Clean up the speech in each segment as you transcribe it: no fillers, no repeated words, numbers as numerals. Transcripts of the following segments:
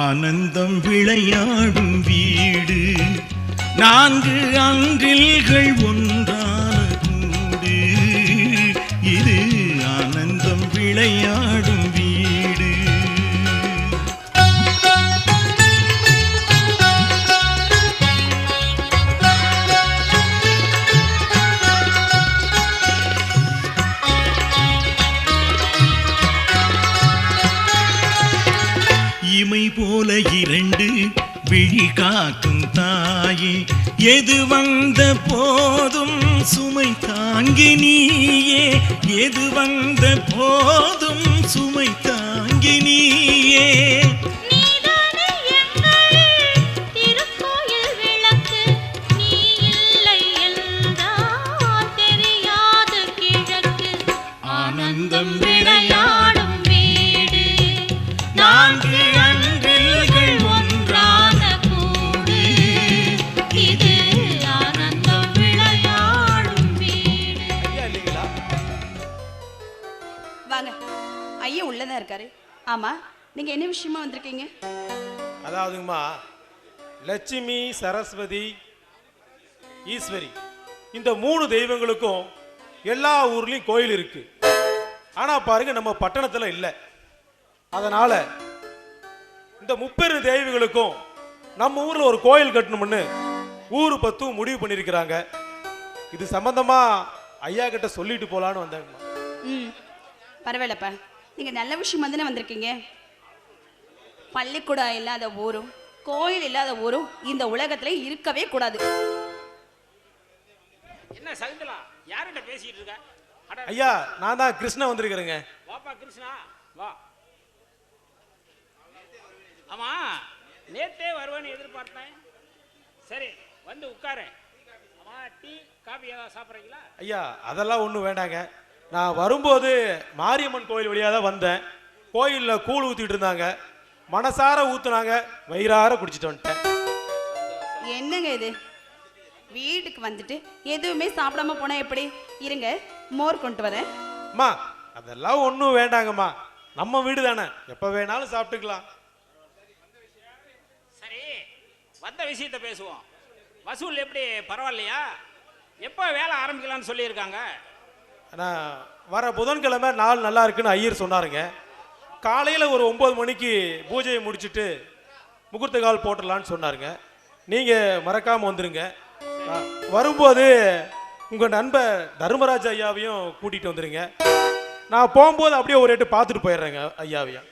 ஆனந்தம் விளையாடும் வீடு, 4 அன்றில்கள் ஒன்றான கூடு, இது ஆனந்தம் விளையாடும் வீடு. இமை போல 2 விழி காக்கும் தாயே, எது வந்த போதும் சுமை தாங்கி நீயே, எது வந்த போதும் சுமை தாங்கி நீயே. ஆனந்தம் விளையாடும் வீடு, 4 அன்றில்கள் ஒன்றான கூடு, இது ஆனந்தம் விளையாடும் வீடு. ஐயா இல்லைங்களா? வாங்க, ஐயா உள்ளதான் இருக்காரு. ஆமா, நீங்க என்ன விஷயமா வந்திருக்கீங்க? அதாவதுங்கம்மா, லட்சுமி, சரஸ்வதி, ஈஸ்வரி, இந்த 3 தெய்வங்களுக்கும் எல்லா ஊர்லயும் கோயில் இருக்கு. ஆனா பாருங்க, நம்ம பட்டணத்துல இல்லை. அதனால இந்த 30 தெய்வங்களுக்கும் நம்ம ஊர்ல ஒரு கோயில் கட்டணும்னு ஊரு பத்து முடிவு பண்ணிருக்கிறாங்க. இது சம்பந்தமா ஐயா கிட்ட சொல்லிட்டு போலான்னு வந்தாங்கம்மா. பரவாயில்லப்பா, நீங்க நல்ல விஷயமா தானே வந்திருக்கீங்க. பள்ளிக்கூடம் இல்லாத ஊரும் கோயில் இல்லாத ஊரும் இந்த உலகத்துல இருக்கவே கூடாது. என்ன சகுந்தலா, யார்கிட்ட பேசிட்டு இருக்க? ஐயா, நான் தான் கிருஷ்ணா வந்திருக்கிறேங்க. வாப்பா கிருஷ்ணா, வா. ஆமா, நேத்தே வருவேன்னு எதிர்பார்த்தேன். சரி, வந்து உட்காரு. ஆமா, டீ காபி ஏதாவது சாப்பிட்றீங்களா? ஐயா, அதெல்லாம் ஒன்றும் வேண்டாங்க. நான் வரும்போது மாரியம்மன் கோயில் வழியாக தான் வந்தேன். கோயிலில் கூழ் ஊற்றிட்டு இருந்தாங்க, மனசார ஊற்றுனாங்க, வயிறார குடிச்சிட்டு வந்துட்டேன். என்னங்க இது, வீட்டுக்கு வந்துட்டு எதுவுமே சாப்பிடாம போனா எப்படி? இருங்க, மோர் கொண்டு வரேன். அம்மா, அதெல்லாம் ஒன்றும் வேண்டாங்கம்மா, நம்ம வீடு தானே, எப்போ வேணாலும் சாப்பிட்டுக்கலாம். சரி, வந்த விஷயத்த பேசுவோம். வசூல் எப்படி, பரவாயில்லையா? எப்போ வேலை ஆரம்பிக்கலாம்னு சொல்லியிருக்காங்க? ஆனால் வர புதன்கிழமை நாள் நல்லா இருக்குன்னு ஐயர் சொன்னாருங்க. காலையில் ஒரு 9 மணிக்கு பூஜையை முடிச்சுட்டு முகூர்த்த கால் போட்டுடலான்னு சொன்னாருங்க. நீங்கள் மறக்காமல் வந்துடுங்க. வரும்போது உங்கள் நண்பர் தர்மராஜ் ஐயாவையும் கூட்டிகிட்டு வந்துடுங்க. நான் போகும்போது அப்படியே ஒரு எட்டு பார்த்துட்டு போயிடுறேங்க ஐயாவையும்.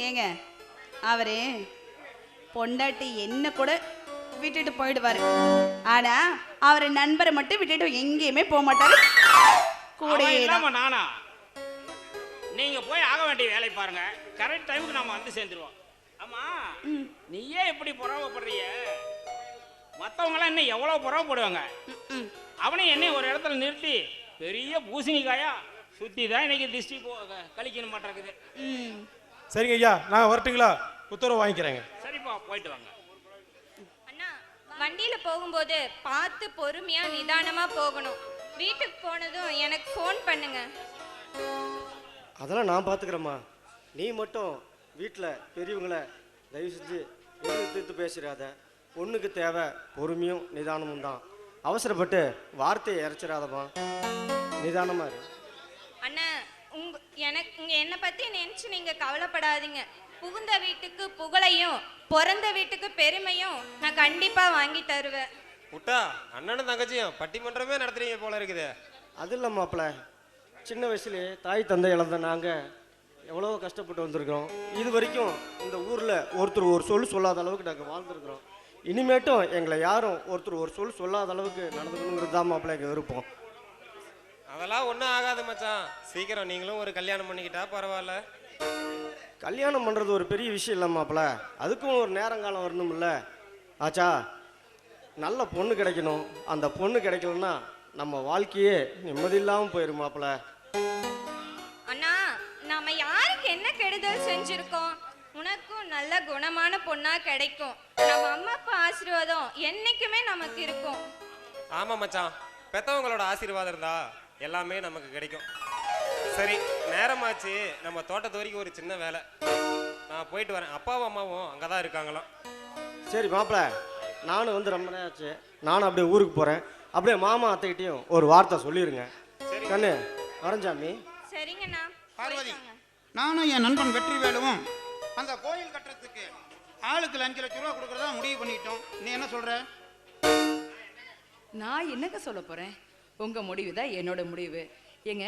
ஏங்க, அவரு பொண்டாட்டி என்ன கூட விட்டுட்டு போயிடுவாரு, ஆனா அவர் நண்பரை மட்டும் விட்டுட்டு எங்கேயுமே போக மாட்டாரு. கூட இல்லாம நானா? நீங்க போய் ஆக வேண்டிய வேலை பாருங்க. கரெக்ட் டைமுக்கு நாம வந்து சேர்ந்துருவோம். ஆமா, நீயே எப்படி பொறாமப்படுறிய? மற்றவங்க எல்லாம் என்ன எவ்வளவு பொறாமப்படுவாங்க. அவனே என்னை ஒரு இடத்துல நிறுத்தி பெரிய பூசணிக்காயா சுத்தி தான் இன்னைக்கு திருஷ்டி கழிக்கணும் மாட்டேங்குது. சரிங்க ஐயா, நான் வரட்டுங்களா? உத்தரவு வாங்கிக்கிறேங்க. சரிப்பா, போயிட்டு வாங்க. அண்ணா, வண்டியில போகும்போது பார்த்து பொறுமையா நிதானமா போகணும். வீட்டுக்கு போனதும் எனக்கு ஃபோன் பண்ணுங்க. அதெல்லாம் நான் பார்த்துக்கிறேம்மா. நீ மட்டும் வீட்டில் பெரியவங்களை தயவு செஞ்சு எதிர்த்து பேசுறாத. பொண்ணுக்கு தேவை பொறுமையும் நிதானமும் தான். அவசரப்பட்டு வார்த்தையை இறைச்சிடாதம்மா, நிதானமாக இரு. அண்ணா, என்னை பற்றி நினச்சி நீங்கள் கவலைப்படாதீங்க. புகுந்த வீட்டுக்கு புகழையும் பிறந்த வீட்டுக்கு பெருமையும் நான் கண்டிப்பாக வாங்கி தருவேன். புட்டா, அண்ணனும் தங்கச்சியும் பட்டிமன்றமே நடத்துறீங்க போல இருக்குது. அது இல்லை மாப்பிள்ள, சின்ன வயசுலேயே தாய் தந்தை இழந்த நாங்கள் எவ்வளோ கஷ்டப்பட்டு வந்திருக்கிறோம். இது வரைக்கும் இந்த ஊரில் ஒருத்தர் ஒரு சொல் சொல்லாத அளவுக்கு நாங்கள் வாழ்ந்துருக்குறோம். இனிமேட்டும் எங்களை யாரும் ஒருத்தர் ஒரு சொல் சொல்லாத அளவுக்கு நடந்துக்கணுங்கிறது தான் மாப்பிள்ள எங்கள் விருப்பம். அதெல்லாம் ஒன்றும் ஆகாது மச்சான். சீக்கிரம் நீங்களும் ஒரு கல்யாணம் பண்ணிக்கிட்டா பரவாயில்ல. கல்யாணம் பண்ணுறது ஒரு பெரிய விஷயம் இல்லை மாப்பிள்ள, அதுக்கும் ஒரு நேரங்காலம் வரணும்ல ஆச்சா. நல்ல பொண்ணு கிடைக்கணும். அந்த பொண்ணு கிடைக்கலன்னா நம்ம வாழ்க்கையே நிம்மதி இல்லாமல் போயிடும் மாப்பிள்ள. அண்ணா, நாம யாருக்கு என்ன கெடுதல் செஞ்சிருக்கோம்? உனக்கும் நல்ல குணமான பொண்ணா கிடைக்கும். நம்ம அம்மா அப்பா ஆசீர்வாதம் என்னைக்குமே நமக்கு இருக்கும். ஆமா மச்சான், பெத்தவங்களோட ஆசீர்வாதம் இருந்தா எல்லாமே நமக்கு கிடைக்கும். சரி, நேரமாச்சு, நம்ம தோட்டத்து வரைக்கும் ஒரு சின்ன வேலை. நான் போயிட்டு வரேன். அப்பாவும் அம்மாவும் அங்கே தான் இருக்காங்களாம். சரி மாப்பிள்ள, நானும் வந்து ரொம்ப நேரம் ஆச்சு. நானும் அப்படியே ஊருக்கு போகிறேன். அப்படியே மாமா அத்தைக்கிட்டையும் ஒரு வார்த்தை சொல்லிடுங்க. கண்ணு வரஞ்சாமி. சரிங்கண்ணா. பார்வதி, நானும் என் நண்பன் வெற்றிவேலுவும் அந்த கோயில் கட்டுறதுக்கு ஆளுக்கு 5 லட்சம் ரூபா கொடுக்குறதா முடிவு பண்ணிட்டோம். நீ என்ன சொல்ற? நான் என்னங்க சொல்ல போகிறேன், உங்கள் முடிவு தான் என்னோட முடிவு. ஏங்க,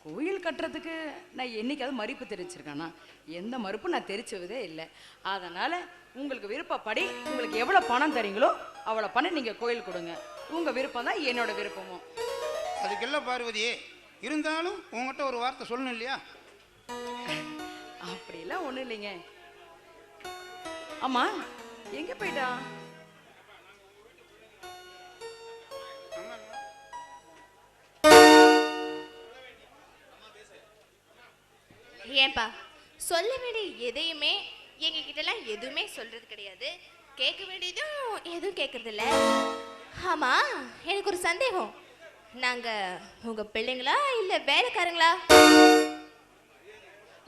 கோயில் கட்டுறதுக்கு நான் என்னைக்காவது மறுப்பு தெரிவிச்சிருக்கேன்னா? எந்த மறுப்பும் நான் தெரிவிச்சதே இல்லை. அதனால் உங்களுக்கு விருப்பப்படி உங்களுக்கு எவ்வளோ பணம் தரீங்களோ அவ்வளோ பணம் நீங்கள் கோயில் கொடுங்க. உங்கள் விருப்பம் தான் என்னோட விருப்பமும். அதுக்கு இல்லை பார்வதி, இருந்தாலும் உங்ககிட்ட ஒரு வார்த்தை சொல்லணும் இல்லையா? அப்படிலாம் ஒன்றும் இல்லைங்க. ஆமாம், எங்கே போயிட்டா? ஏன்பா சொல்ல வேண்டிய எதையுமே எங்ககிட்டலாம் எதுவுமே சொல்றது கிடையாது, கேட்க வேண்டியதும் எதுவும் கேட்கறது இல்ல. ஆமா, எனக்கு ஒரு சந்தேகம், நாங்க உங்க பிள்ளைங்களா இல்ல வேலைக்காரங்களா?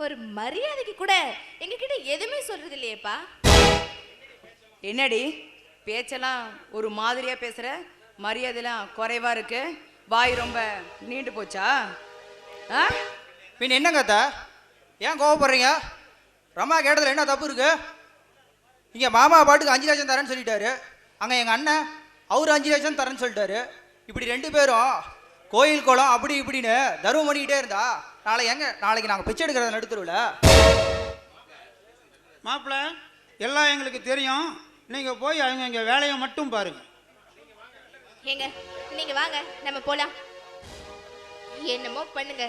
ஒரு மரியாதைக்கு கூட எங்ககிட்ட எதுவுமே சொல்றது இல்லையேப்பா. என்னடி பேச்செல்லாம் ஒரு மாதிரியா பேசுற? மரியாதைலாம் குறைவா இருக்கு, வாய் ரொம்ப நீண்டு போச்சா? பின் என்னங்க அத்தா, ஏன் கோவப்படுறீங்க? ரமா கேட்டதில் என்ன தப்பு இருக்கு? இங்கே மாமா பாட்டுக்கு 5 லட்சம் தரேன்னு சொல்லிட்டாரு, அங்கே எங்கள் அண்ணன் அவர் 5 லட்சம் தரேன்னு சொல்லிட்டாரு. இப்படி 2 பேரும் கோயில் குளம் அப்படி இப்படின்னு தர்மம் பண்ணிக்கிட்டே இருந்தா நாளைக்கு நாங்கள் பிச்சை எடுக்கிறத நடுத்தருவில். மாப்பிள்ள, எல்லாம் எங்களுக்கு தெரியும். நீங்க போய் அவங்க எங்க வேலையை மட்டும் பாருங்க. ஏங்க நீங்க வாங்க, நம்ம போலாம். என்னமோ பண்ணுங்க,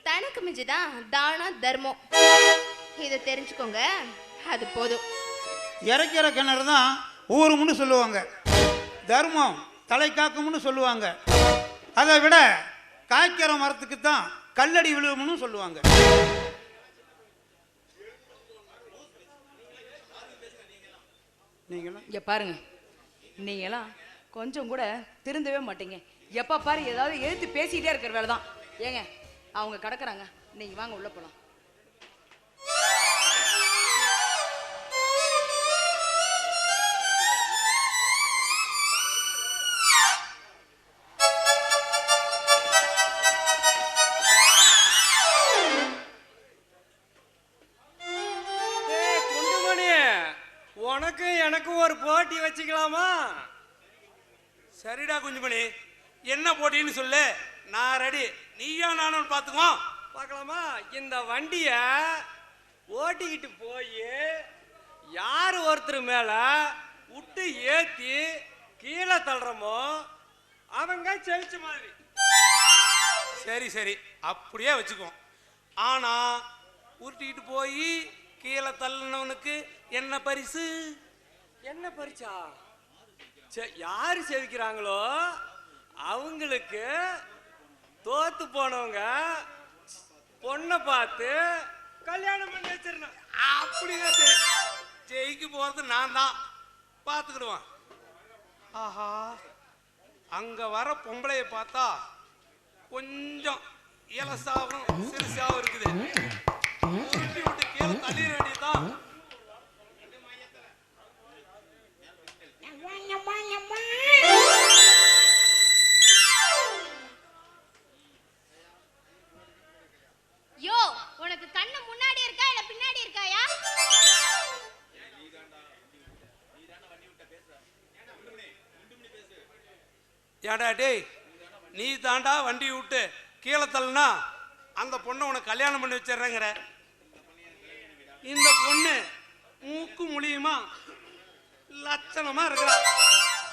தனக்கு மிஞ்சுதான் தானம் தர்மம், இதை தெரிஞ்சுக்கோங்க, அது போதும். இறக்கிற கிணறு தான் ஊரும்னு சொல்லுவாங்க, தர்மம் தலை காக்கும்னு சொல்லுவாங்க. அதை விட காய்க்கிற மரத்துக்கு தான் கல்லடி விழுவும்னு சொல்லுவாங்க. நீங்களும் இங்கே பாருங்க, நீங்களாம் கொஞ்சம் கூட திருந்தவே மாட்டீங்க. எப்போ பாரு ஏதாவது எழுத்து பேசிக்கிட்டே இருக்கிற வேலை தான். ஏங்க, அவங்க கிடக்குறாங்க, நீங்கள் வாங்க உள்ளே போகலாம். உனக்கு எனக்கு ஒரு போட்டி வச்சுக்கலாமா? சரிடா குஞ்சுமணி, என்ன போட்டின்னு சொல்லு, நான் ரெடி. நீயா நானும் பார்க்கலாமா? இந்த வண்டிய ஓட்டிக்கிட்டு போய் யார் ஒருத்தர் மேல விட்டு ஏத்தி கீழே தள்ளுறமோ அவங்க செழிச்ச மாதிரி. சரி சரி, அப்படியே வச்சுக்குவோம். ஆனா உருட்டிக்கிட்டு போய் கீழே தள்ளினவனுக்கு என்ன பரிசு? என்ன பரிசா? யாரு செவிக்கிறாங்களோ அவங்களுக்கு தோத்து போனவங்க பொண்ணை பார்த்து கல்யாணம் பண்ணி வச்சிருந்தேன். அப்படிதான் சரி, ஜெயிக்கு போறது நான் தான், பார்த்துக்கிடுவான். ஆஹா, அங்க வர பொம்பளைய பார்த்தா கொஞ்சம் இலசாவும் சிறுசாவும் இருக்குது. உருட்டி விட்டு கீழே தள்ளிட வேண்டியதுதான். யோ, உனக்கு கண்ணு முன்னாடி இருக்கா இல்ல பின்னாடி இருக்காயா? ஏடா டேய், நீ தாண்டா வண்டி விட்டு கீழே தள்ளுனா அந்த பொண்ணை உனக்கு கல்யாணம் பண்ணி வச்சிடுறேங்கிற. இந்த பொண்ணு மூக்கு முழியுமா லட்சணமா இருக்கிறா,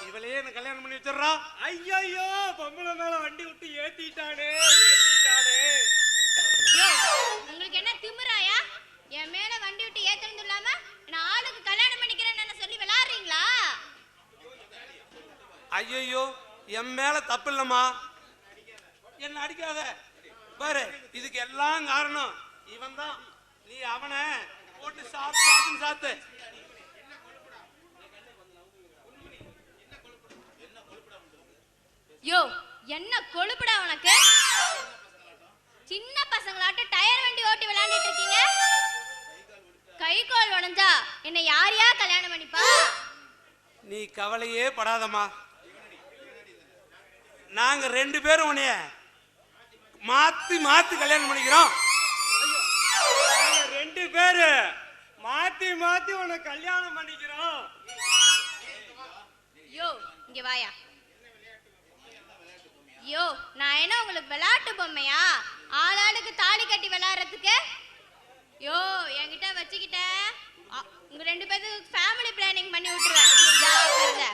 இவளையே என்ன கல்யாணம் பண்ணி வச்சிடறா. ஐயோ, பொம்பளை மேல வண்டி விட்டு ஏத்திட்டானே. உங்களுக்கு என்ன திமிராயா? என் மேல வண்டி விட்டு ஏத்துறது இல்லாம நான் ஆளுக்கு கல்யாணம் பண்ணிக்கிறேன்னு சொல்லி விளையாடுறீங்களா? ஐயோ, என் மேல தப்பு இல்லம்மா, என்ன அடிக்காத. பாரு, இதுக்கு எல்லாம் காரணம் இவன் தான். நீ அவனை போட்டு சாத்து. யோ, என்ன கொழுப்புடா உனக்கு? சின்ன பசங்களாட்ட டயர் வண்டி ஓட்டி விளையாண்டுட்டு இருக்கீங்க. கை கால் உடைஞ்சா என்னை யாரையா கல்யாணம் பண்ணிப்பா? நீ கவலையே படாதம்மா. நாங்க 2 பேரும் உன்னைய மாத்தி மாத்தி கல்யாணம் பண்ணிக்கிறோம். 2 பேரு மாத்தி மாத்தி உன்னை கல்யாணம் பண்ணிக்கிறோம். யோ இங்க வாயா. யோ நான் என்ன உங்களுக்கு விளையாட்டு பொம்மையா? ஆளாளுக்கு தாலி கட்டி விளையாடுறதுக்கு? யோ என்கிட்ட வச்சுக்கிட்ட உங்க 2 பேருக்கு ஃபேமிலி பிளானிங் பண்ணி விட்டுருவேன். ஜாக்கிரதை.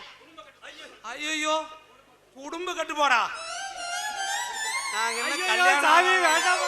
ஐயோ குடும்ப கட்டுப்பாடா. நாங்க என்ன ஐயோ, கல்யாணம் சாமி வேண்டாமா?